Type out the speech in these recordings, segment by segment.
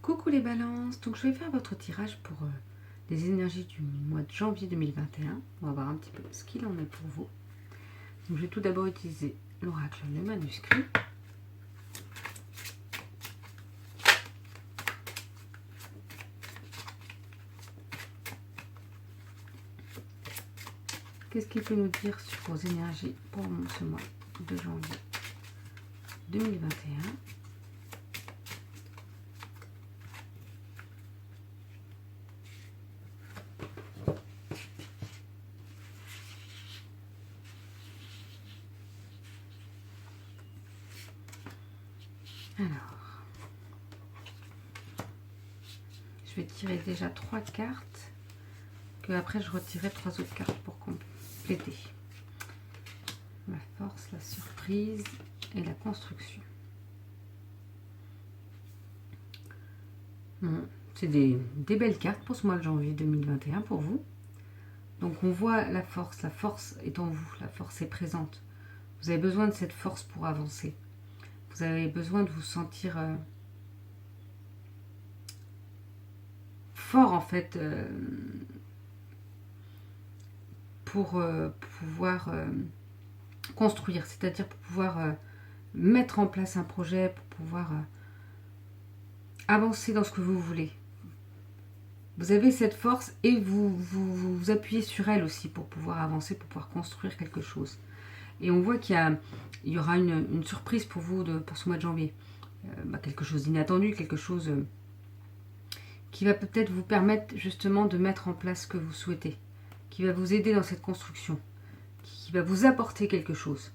Coucou les balances, donc je vais faire votre tirage pour les énergies du mois de janvier 2021. On va voir un petit peu ce qu'il en est pour vous. Donc je vais tout d'abord utiliser l'oracle, le manuscrit. Qu'est-ce qu'il peut nous dire sur vos énergies pour ce mois de janvier 2021? Alors, je vais tirer déjà 3 cartes, que après je retirerai 3 autres cartes pour compléter. La force, la surprise et la construction. Bon, c'est des belles cartes pour ce mois de janvier 2021 pour vous. Donc on voit la force est en vous, la force est présente. Vous avez besoin de cette force pour avancer. Vous avez besoin de vous sentir fort en fait pour pouvoir construire, c'est-à-dire pour pouvoir mettre en place un projet, pour pouvoir avancer dans ce que vous voulez. Vous avez cette force et vous appuyez sur elle aussi pour pouvoir avancer, pour pouvoir construire quelque chose. Et on voit qu'il y aura une surprise pour vous pour ce mois de janvier. Quelque chose d'inattendu, quelque chose qui va peut-être vous permettre justement de mettre en place ce que vous souhaitez, qui va vous aider dans cette construction, qui va vous apporter quelque chose.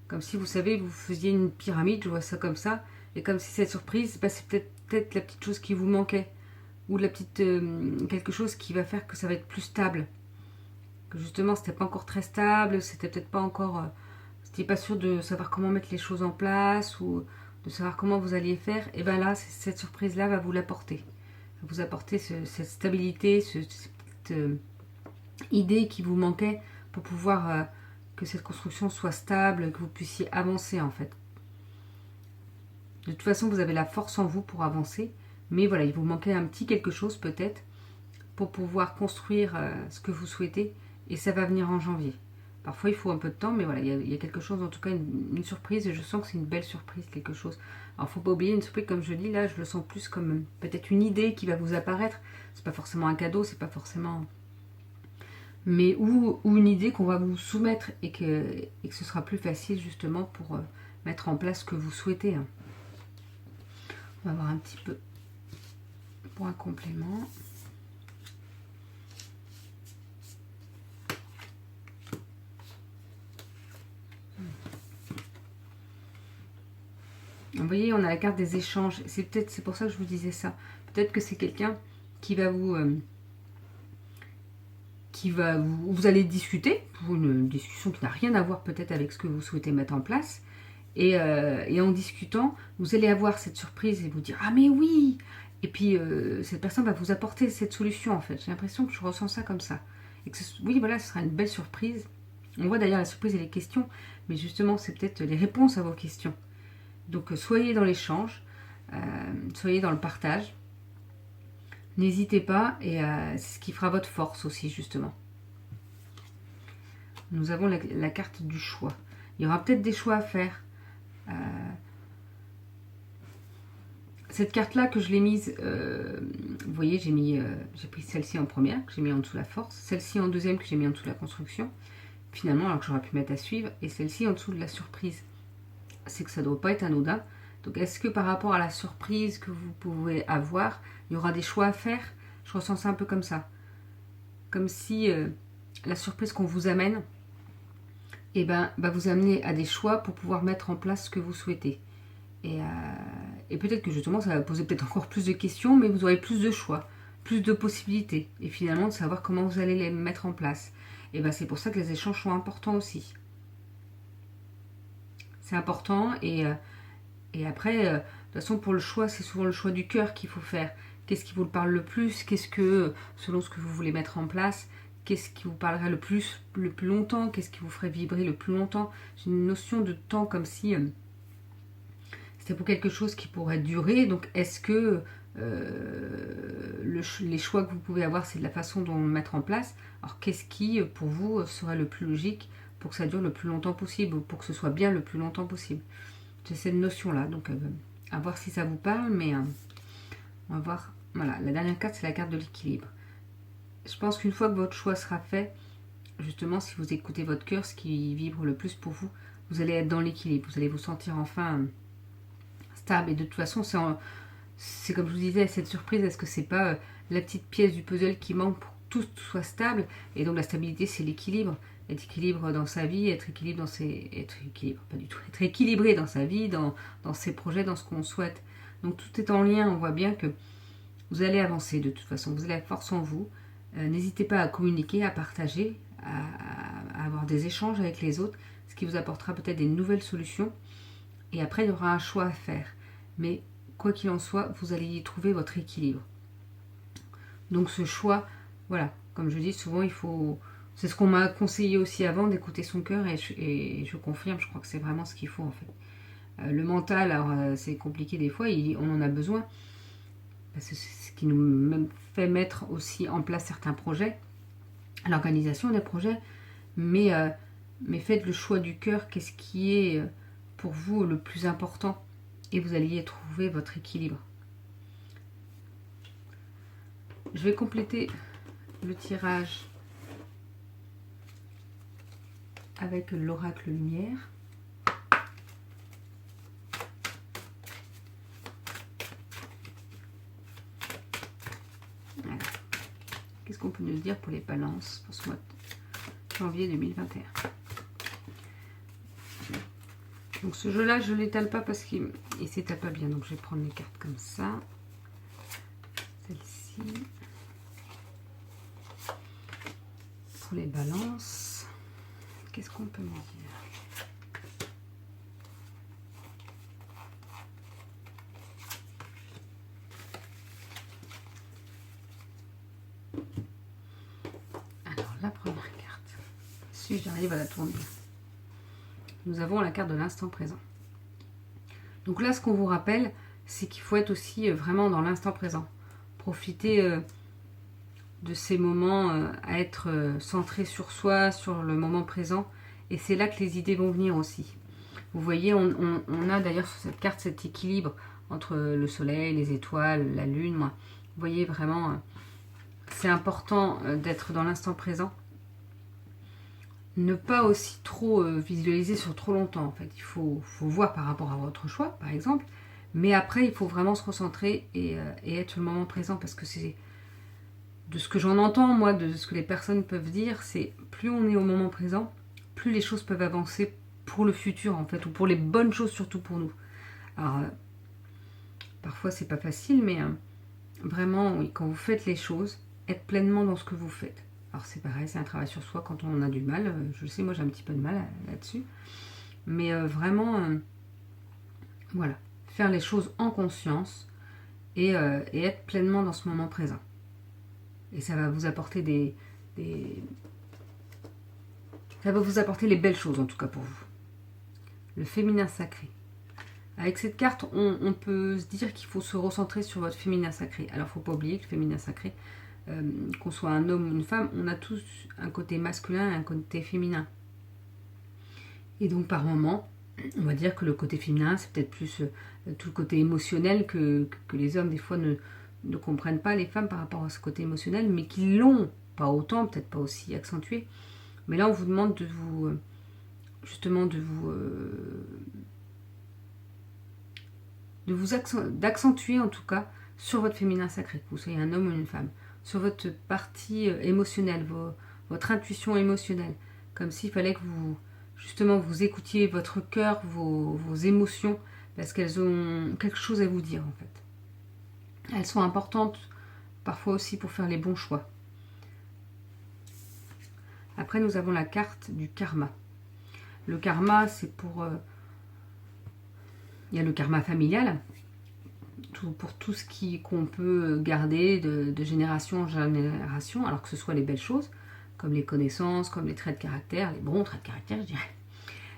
Comme si, vous savez, vous faisiez une pyramide, je vois ça comme ça, et comme si cette surprise, c'est peut-être la petite chose qui vous manquait, ou la petite quelque chose qui va faire que ça va être plus stable. Que justement, c'était pas encore très stable, c'était peut-être pas encore... c'était pas sûr de savoir comment mettre les choses en place, ou de savoir comment vous alliez faire, et bien là, cette surprise-là va vous l'apporter. Va vous apporter cette stabilité, cette idée qui vous manquait pour pouvoir que cette construction soit stable, que vous puissiez avancer en fait. De toute façon, vous avez la force en vous pour avancer, mais voilà, il vous manquait un petit quelque chose peut-être pour pouvoir construire ce que vous souhaitez, et ça va venir en janvier. Parfois, il faut un peu de temps, mais voilà, il y a quelque chose, en tout cas, une surprise, et je sens que c'est une belle surprise, quelque chose. Alors, il ne faut pas oublier, une surprise, comme je dis, là, je le sens plus comme peut-être une idée qui va vous apparaître. C'est pas forcément un cadeau, c'est pas forcément... Mais ou une idée qu'on va vous soumettre, et que ce sera plus facile, justement, pour mettre en place ce que vous souhaitez. Hein. On va voir un petit peu pour un complément. Vous voyez, on a la carte des échanges. C'est pour ça que je vous disais ça. Peut-être que c'est quelqu'un qui va vous... vous allez discuter, pour une discussion qui n'a rien à voir peut-être avec ce que vous souhaitez mettre en place. Et en discutant, vous allez avoir cette surprise et vous dire « Ah mais oui !» Et puis, cette personne va vous apporter cette solution, en fait. J'ai l'impression que je ressens ça comme ça. Et que oui, voilà, ce sera une belle surprise. On voit d'ailleurs la surprise et les questions, mais justement, c'est peut-être les réponses à vos questions. Donc, soyez dans l'échange, soyez dans le partage. N'hésitez pas, et c'est ce qui fera votre force aussi, justement. Nous avons la carte du choix. Il y aura peut-être des choix à faire. Cette carte-là que je l'ai mise, vous voyez, j'ai pris celle-ci en première, que j'ai mis en dessous la force, celle-ci en deuxième, que j'ai mis en dessous la construction, finalement, alors que j'aurais pu mettre à suivre, et celle-ci en dessous de la surprise. C'est que ça ne doit pas être anodin. Donc, est-ce que par rapport à la surprise que vous pouvez avoir, il y aura des choix à faire? Je ressens ça un peu comme ça. Comme si la surprise qu'on vous amène, va vous amener à des choix pour pouvoir mettre en place ce que vous souhaitez. Et peut-être que justement, ça va poser peut-être encore plus de questions, mais vous aurez plus de choix, plus de possibilités. Et finalement, de savoir comment vous allez les mettre en place. Et c'est pour ça que les échanges sont importants aussi. C'est important, et après, de toute façon, pour le choix, c'est souvent le choix du cœur qu'il faut faire. Qu'est-ce qui vous parle le plus? Qu'est-ce que, selon ce que vous voulez mettre en place, qu'est-ce qui vous parlerait le plus longtemps? Qu'est-ce qui vous ferait vibrer le plus longtemps? J'ai une notion de temps comme si c'était pour quelque chose qui pourrait durer. Donc, est-ce que les choix que vous pouvez avoir, c'est de la façon dont le mettre en place. Alors qu'est-ce qui, pour vous, serait le plus logique pour que ça dure le plus longtemps possible, ou pour que ce soit bien le plus longtemps possible? C'est cette notion-là, donc à voir si ça vous parle, mais on va voir. Voilà, la dernière carte, c'est la carte de l'équilibre. Je pense qu'une fois que votre choix sera fait, justement, si vous écoutez votre cœur, ce qui vibre le plus pour vous, vous allez être dans l'équilibre, vous allez vous sentir enfin stable. Et de toute façon, c'est comme je vous disais, cette surprise, est-ce que c'est pas la petite pièce du puzzle qui manque pour que tout soit stable? Et donc la stabilité, c'est l'équilibre. Être équilibre dans sa vie, être équilibre dans ses... Être équilibre, pas du tout. Être équilibré dans sa vie, dans ses projets, dans ce qu'on souhaite. Donc tout est en lien, on voit bien que vous allez avancer de toute façon. Vous avez la force en vous. N'hésitez pas à communiquer, à partager, à avoir des échanges avec les autres, ce qui vous apportera peut-être des nouvelles solutions. Et après, il y aura un choix à faire. Mais quoi qu'il en soit, vous allez y trouver votre équilibre. Donc ce choix, voilà, comme je dis souvent, il faut... C'est ce qu'on m'a conseillé aussi avant, d'écouter son cœur, et je confirme, je crois que c'est vraiment ce qu'il faut en fait. Le mental, alors c'est compliqué des fois, on en a besoin, parce que c'est ce qui nous fait mettre aussi en place certains projets, l'organisation des projets, mais faites le choix du cœur, qu'est-ce qui est pour vous le plus important, et vous allez y trouver votre équilibre. Je vais compléter le tirage avec l'oracle lumière. Voilà. Qu'est-ce qu'on peut nous dire pour les balances pour ce mois de janvier 2021? Donc ce jeu-là, je ne l'étale pas parce qu'il ne s'étale pas bien. Donc je vais prendre les cartes comme ça. Celle-ci. Pour les balances, qu'est-ce qu'on peut me dire? Alors la première carte, si j'arrive à la tourner, nous avons la carte de l'instant présent. Donc là, ce qu'on vous rappelle, c'est qu'il faut être aussi vraiment dans l'instant présent. Profiter de ces moments à être centré sur soi, sur le moment présent. Et c'est là que les idées vont venir aussi. Vous voyez, on a d'ailleurs sur cette carte cet équilibre entre le soleil, les étoiles, la lune. Vous voyez vraiment, c'est important d'être dans l'instant présent. Ne pas aussi trop visualiser sur trop longtemps. En fait, il faut voir par rapport à votre choix, par exemple. Mais après, il faut vraiment se recentrer et être sur le moment présent, parce que c'est de ce que j'en entends, moi, de ce que les personnes peuvent dire, c'est plus on est au moment présent, plus les choses peuvent avancer pour le futur, en fait, ou pour les bonnes choses, surtout pour nous. Alors, parfois, c'est pas facile, mais vraiment, oui, quand vous faites les choses, être pleinement dans ce que vous faites. Alors, c'est pareil, c'est un travail sur soi quand on a du mal. Je sais, moi, j'ai un petit peu de mal là-dessus. Mais vraiment, voilà, faire les choses en conscience et être pleinement dans ce moment présent. Et ça va vous apporter ça va vous apporter les belles choses, en tout cas pour vous. Le féminin sacré. Avec cette carte, on peut se dire qu'il faut se recentrer sur votre féminin sacré. Alors, il ne faut pas oublier que le féminin sacré, qu'on soit un homme ou une femme, on a tous un côté masculin et un côté féminin. Et donc, par moment, on va dire que le côté féminin, c'est peut-être plus tout le côté émotionnel que les hommes, des fois, ne comprennent pas, les femmes, par rapport à ce côté émotionnel, mais qui l'ont, pas autant, peut-être pas aussi accentué. Mais là, on vous demande de vous, justement, d'accentuer, en tout cas, sur votre féminin sacré, que vous soyez un homme ou une femme, sur votre partie émotionnelle, votre intuition émotionnelle, comme s'il fallait que vous, justement, vous écoutiez votre cœur, vos émotions, parce qu'elles ont quelque chose à vous dire, en fait. Elles sont importantes, parfois aussi, pour faire les bons choix. Après, nous avons la carte du karma. Le karma, c'est pour... il y a le karma familial, pour tout ce qu'on peut garder de génération en génération, alors que ce soit les belles choses, comme les connaissances, comme les traits de caractère, les bons traits de caractère, je dirais.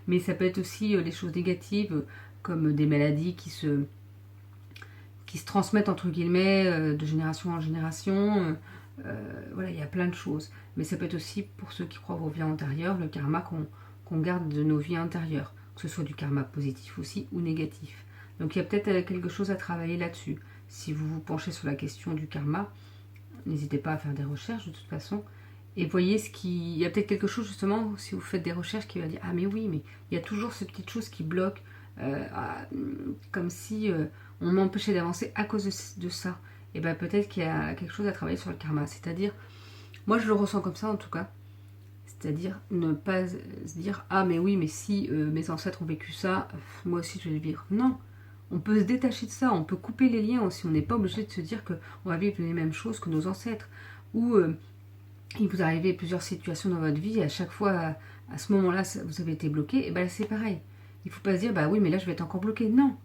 Mais ça peut être aussi les choses négatives, comme des maladies qui se transmettent entre guillemets de génération en génération. Voilà, il y a plein de choses. Mais ça peut être aussi pour ceux qui croient vos vies antérieures, le karma qu'on garde de nos vies antérieures, que ce soit du karma positif aussi ou négatif. Donc il y a peut-être quelque chose à travailler là-dessus. Si vous vous penchez sur la question du karma, n'hésitez pas à faire des recherches de toute façon. Et voyez il y a peut-être quelque chose justement, si vous faites des recherches, qui va dire « Ah mais oui, mais il y a toujours ces petites choses qui bloquent, comme si on m'empêchait d'avancer à cause de ça. » Et bien peut-être qu'il y a quelque chose à travailler sur le karma. C'est-à-dire, moi je le ressens comme ça en tout cas, c'est-à-dire ne pas se dire « Ah mais oui, mais si mes ancêtres ont vécu ça, moi aussi je vais le vivre. » Non, on peut se détacher de ça, on peut couper les liens aussi. On n'est pas obligé de se dire qu'on va vivre les mêmes choses que nos ancêtres. Ou il vous arrive plusieurs situations dans votre vie et à chaque fois, à ce moment-là, vous avez été bloqué, et bien c'est pareil. Il ne faut pas se dire « Bah oui, mais là je vais être encore bloqué. » Non.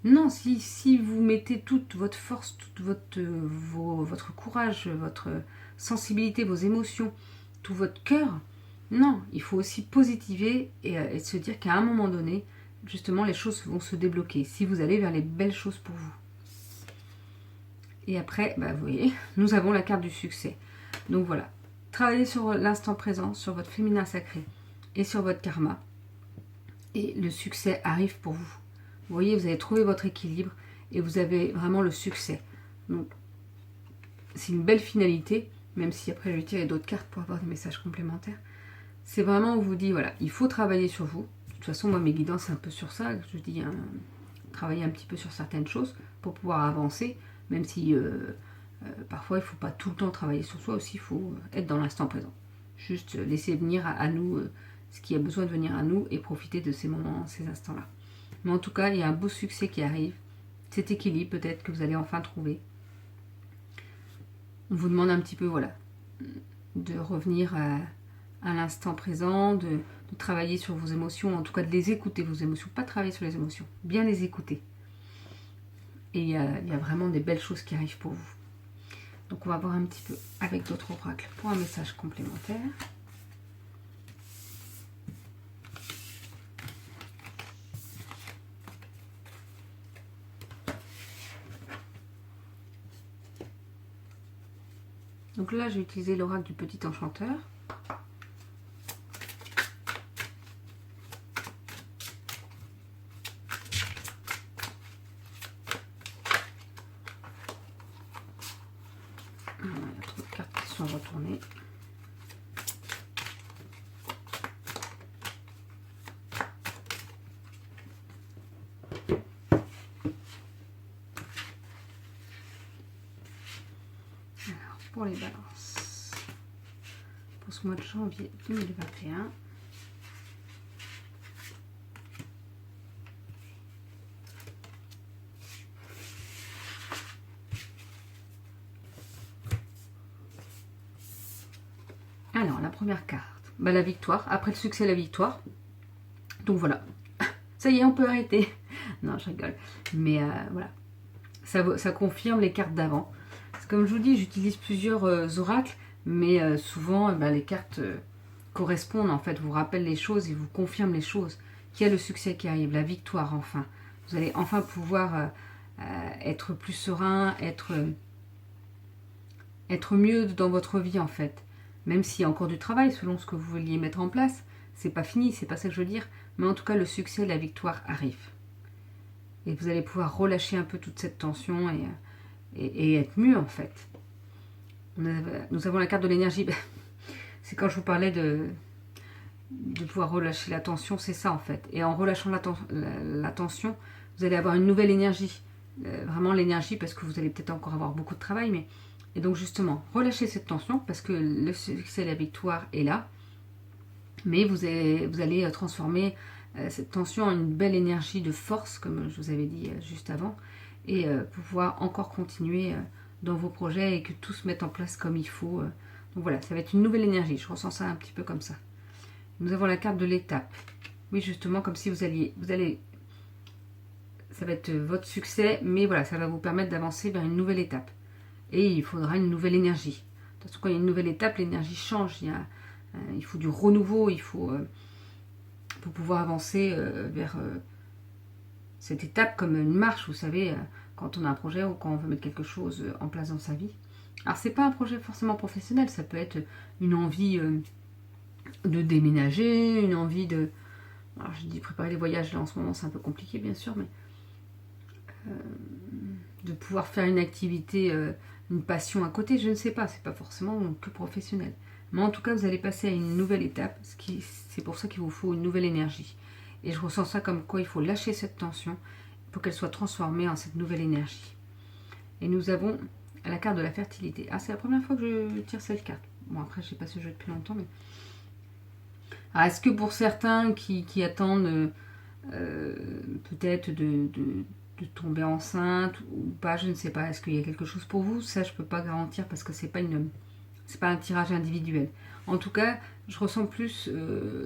Non, si vous mettez toute votre force, tout votre courage, votre sensibilité, vos émotions, tout votre cœur, non, il faut aussi positiver et se dire qu'à un moment donné, justement, les choses vont se débloquer, si vous allez vers les belles choses pour vous. Et après, bah, vous voyez, nous avons la carte du succès. Donc voilà, travaillez sur l'instant présent, sur votre féminin sacré et sur votre karma. Et le succès arrive pour vous. Vous voyez, vous avez trouvé votre équilibre et vous avez vraiment le succès. Donc, c'est une belle finalité, même si après je vais tirer d'autres cartes pour avoir des messages complémentaires. C'est vraiment, on vous dit, voilà, il faut travailler sur vous. De toute façon, moi, mes guidances, c'est un peu sur ça. Je dis, travailler un petit peu sur certaines choses pour pouvoir avancer, même si parfois, il ne faut pas tout le temps travailler sur soi aussi, il faut être dans l'instant présent. Juste laisser venir à nous ce qui a besoin de venir à nous et profiter de ces moments, ces instants-là. Mais en tout cas, il y a un beau succès qui arrive. Cet équilibre, peut-être, que vous allez enfin trouver. On vous demande un petit peu, voilà, de revenir à l'instant présent, de travailler sur vos émotions, en tout cas de les écouter, vos émotions. Pas travailler sur les émotions, bien les écouter. Et il y a vraiment des belles choses qui arrivent pour vous. Donc on va voir un petit peu avec d'autres oracles pour un message complémentaire. Donc là, j'ai utilisé l'oracle du petit enchanteur. Il y a trop de cartes qui sont retournées. Pour les balances, pour ce mois de janvier 2021. Alors, la première carte, bah, la victoire. Après le succès, la victoire. Donc voilà, ça y est, on peut arrêter. Non, je rigole. Mais voilà, ça confirme les cartes d'avant. Comme je vous dis, j'utilise plusieurs oracles, mais souvent les cartes correspondent, en fait, vous rappellent les choses et vous confirment les choses. Qu'il y a le succès qui arrive, la victoire enfin. Vous allez enfin pouvoir être plus serein, être mieux dans votre vie en fait. Même s'il y a encore du travail selon ce que vous vouliez mettre en place, c'est pas fini, c'est pas ça que je veux dire. Mais en tout cas, le succès, la victoire arrive. Et vous allez pouvoir relâcher un peu toute cette tension et être mieux en fait. Nous avons la carte de l'énergie. C'est quand je vous parlais de pouvoir relâcher la tension, c'est ça en fait. Et en relâchant la tension, vous allez avoir une nouvelle énergie. Vraiment l'énergie, parce que vous allez peut-être encore avoir beaucoup de travail. Et donc justement, relâchez cette tension, parce que le succès, la victoire est là. Mais vous allez transformer cette tension en une belle énergie de force, comme je vous avais dit juste avant. Et pouvoir encore continuer dans vos projets et que tout se mette en place comme il faut. Donc voilà, ça va être une nouvelle énergie. Je ressens ça un petit peu comme ça. Nous avons la carte de l'étape. Oui, justement, comme si vous allez... Ça va être votre succès, mais voilà, ça va vous permettre d'avancer vers une nouvelle étape. Et il faudra une nouvelle énergie. De toute façon, quand il y a une nouvelle étape, l'énergie change. Il faut du renouveau, il faut pour pouvoir avancer vers cette étape comme une marche, vous savez, quand on a un projet ou quand on veut mettre quelque chose en place dans sa vie. Alors c'est pas un projet forcément professionnel, ça peut être une envie de déménager, une envie de... Alors je dis préparer les voyages, là en ce moment c'est un peu compliqué bien sûr, mais de pouvoir faire une activité, une passion à côté, je ne sais pas, c'est pas forcément que professionnel. Mais en tout cas vous allez passer à une nouvelle étape, c'est pour ça qu'il vous faut une nouvelle énergie. Et je ressens ça comme quoi il faut lâcher cette tension pour qu'elle soit transformée en cette nouvelle énergie. Et nous avons la carte de la fertilité. Ah, c'est la première fois que je tire cette carte. Bon, après, je n'ai pas ce jeu depuis longtemps, mais... Ah, est-ce que pour certains qui attendent peut-être de tomber enceinte ou pas, je ne sais pas. Est-ce qu'il y a quelque chose pour vous? Ça, je ne peux pas garantir parce que c'est pas un tirage individuel. En tout cas, je ressens plus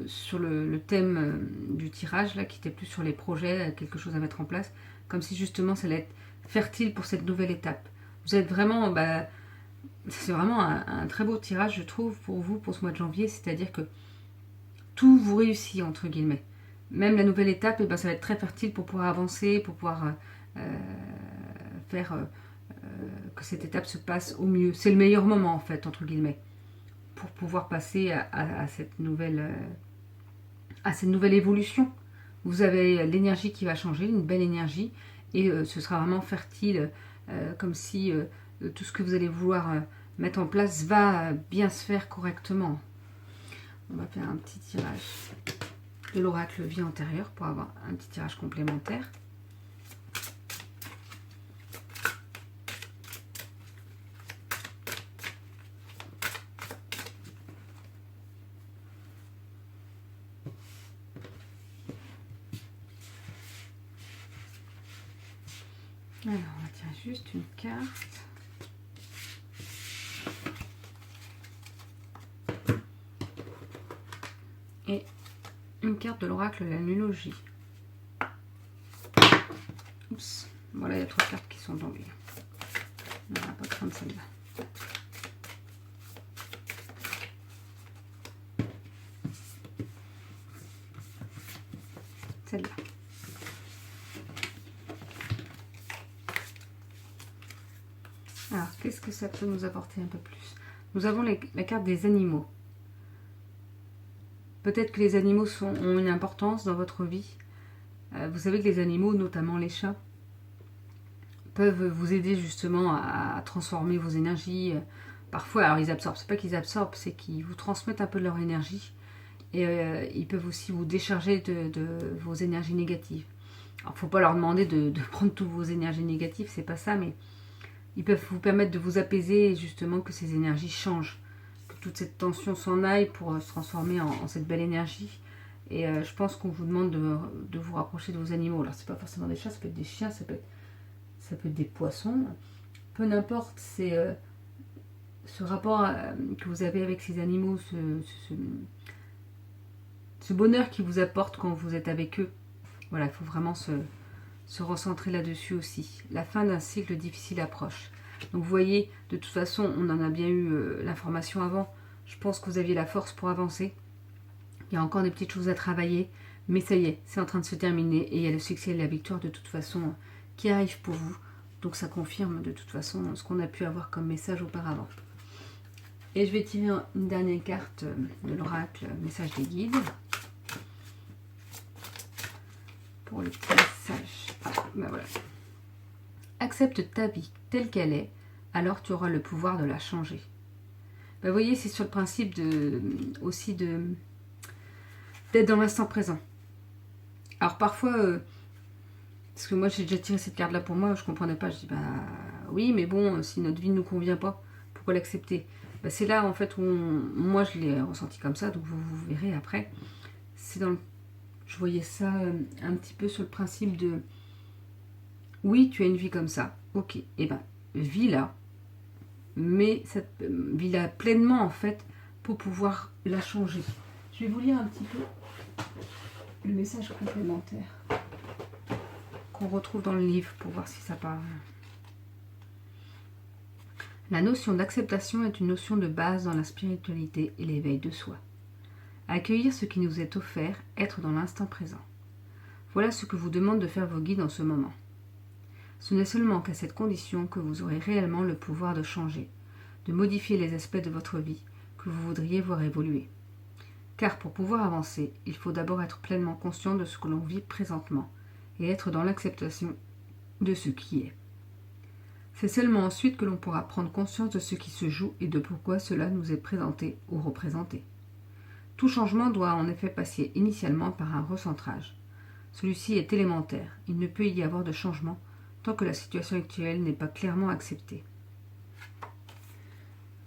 sur le thème du tirage, là, qui était plus sur les projets, quelque chose à mettre en place, comme si justement ça allait être fertile pour cette nouvelle étape. Vous êtes vraiment, c'est vraiment un très beau tirage, je trouve, pour vous, pour ce mois de janvier, c'est-à-dire que tout vous réussit, entre guillemets. Même la nouvelle étape, ça va être très fertile pour pouvoir avancer, pour pouvoir faire que cette étape se passe au mieux. C'est le meilleur moment, en fait, entre guillemets, pour pouvoir passer à cette nouvelle évolution. Vous avez l'énergie qui va changer, une belle énergie, et ce sera vraiment fertile, comme si tout ce que vous allez vouloir mettre en place va bien se faire correctement. On va faire un petit tirage de l'oracle vie antérieure pour avoir un petit tirage complémentaire. Alors, on va tirer juste une carte. Et une carte de l'oracle de la nulogie. Oups, voilà, il y a 3 cartes qui sont tombées. On va pas prendre celle-là. Celle-là. Alors, qu'est-ce que ça peut nous apporter un peu plus? Nous avons la carte des animaux. Peut-être que les animaux ont une importance dans votre vie. Vous savez que les animaux, notamment les chats, peuvent vous aider justement à transformer vos énergies. Parfois, alors ils absorbent, c'est pas qu'ils absorbent, c'est qu'ils vous transmettent un peu de leur énergie. Et ils peuvent aussi vous décharger de vos énergies négatives. Alors, faut pas leur demander de prendre toutes vos énergies négatives, c'est pas ça, mais ils peuvent vous permettre de vous apaiser et justement que ces énergies changent. Que toute cette tension s'en aille pour se transformer en cette belle énergie. Et je pense qu'on vous demande de vous rapprocher de vos animaux. Alors, c'est pas forcément des chats, ça peut être des chiens, ça peut être des poissons. Peu n'importe, c'est ce rapport que vous avez avec ces animaux, ce bonheur qu'ils vous apportent quand vous êtes avec eux. Voilà, il faut vraiment se recentrer là-dessus aussi. La fin d'un cycle difficile approche. Donc vous voyez, de toute façon, on en a bien eu l'information avant. Je pense que vous aviez la force pour avancer. Il y a encore des petites choses à travailler, mais ça y est, c'est en train de se terminer et il y a le succès et la victoire de toute façon qui arrive pour vous. Donc ça confirme de toute façon ce qu'on a pu avoir comme message auparavant. Et je vais tirer une dernière carte de l'oracle, message des guides. Pour le petit message. Ah, voilà. Accepte ta vie telle qu'elle est, alors tu auras le pouvoir de la changer. Vous voyez, c'est sur le principe aussi d'être dans l'instant présent. Alors parfois, parce que moi j'ai déjà tiré cette carte-là pour moi, je ne comprenais pas. Je dis, oui, mais bon, si notre vie ne nous convient pas, pourquoi l'accepter? C'est là en fait où moi je l'ai ressenti comme ça, donc vous verrez après. Je voyais ça un petit peu sur le principe de oui, tu as une vie comme ça, ok, et vis-la, mais vis-la pleinement en fait pour pouvoir la changer. Je vais vous lire un petit peu le message complémentaire qu'on retrouve dans le livre pour voir si ça parle. La notion d'acceptation est une notion de base dans la spiritualité et l'éveil de soi. Accueillir ce qui nous est offert, être dans l'instant présent. Voilà ce que vous demandent de faire vos guides en ce moment. Ce n'est seulement qu'à cette condition que vous aurez réellement le pouvoir de changer, de modifier les aspects de votre vie que vous voudriez voir évoluer. Car pour pouvoir avancer, il faut d'abord être pleinement conscient de ce que l'on vit présentement et être dans l'acceptation de ce qui est. C'est seulement ensuite que l'on pourra prendre conscience de ce qui se joue et de pourquoi cela nous est présenté ou représenté. Tout changement doit en effet passer initialement par un recentrage. Celui-ci est élémentaire, il ne peut y avoir de changement tant que la situation actuelle n'est pas clairement acceptée.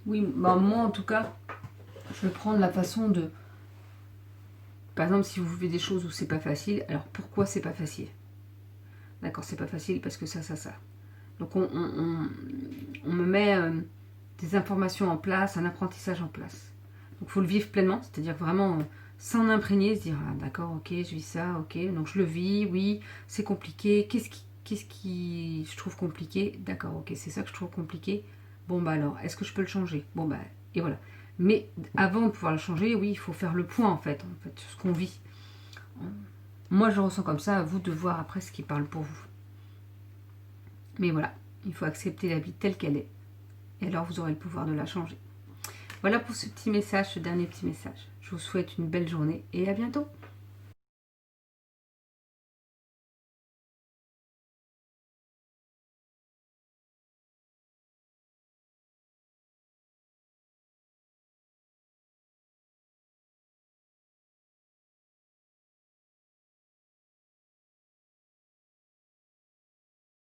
Oui, moi en tout cas, je vais prendre la façon de... Par exemple, si vous vivez des choses où c'est pas facile, alors pourquoi c'est pas facile? D'accord, c'est pas facile parce que ça. Donc on me met des informations en place, un apprentissage en place. Donc il faut le vivre pleinement, c'est-à-dire vraiment s'en imprégner, se dire ah, d'accord, ok, je vis ça, ok, donc je le vis, oui, c'est compliqué, qu'est-ce qui je trouve compliqué? D'accord, ok, c'est ça que je trouve compliqué. Bon bah alors, est-ce que je peux le changer? Bon bah, et voilà. Mais avant de pouvoir le changer, oui, il faut faire le point en fait sur ce qu'on vit. Moi je le ressens comme ça, à vous de voir après ce qui parle pour vous. Mais voilà, il faut accepter la vie telle qu'elle est. Et alors vous aurez le pouvoir de la changer. Voilà pour ce petit message, ce dernier petit message. Je vous souhaite une belle journée et à bientôt.